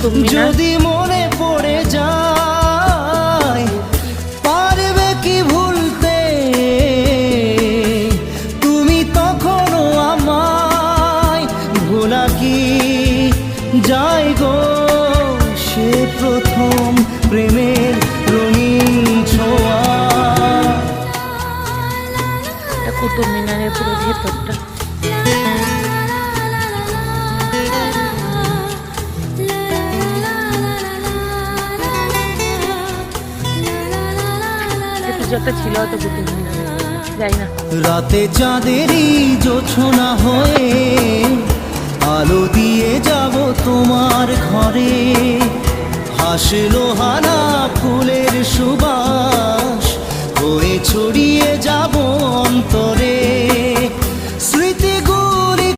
কুতুব মিনার। যদি মনে পড়ে যায় পারবে কি ভুলতে তুমি তখনও আমায় ভোলা কি যায় গো সে প্রথম প্রেমের রঙিন ছোঁয়া। এটা কুতুব মিনারের পুরো ভেতরটা। একটা ছিল হয়তো কুতুব মিনারে, যাই না। রাতে চাঁদেরই জোছনা হয়ে আলো দিয়ে যাব তোমার ঘরে, হাসলো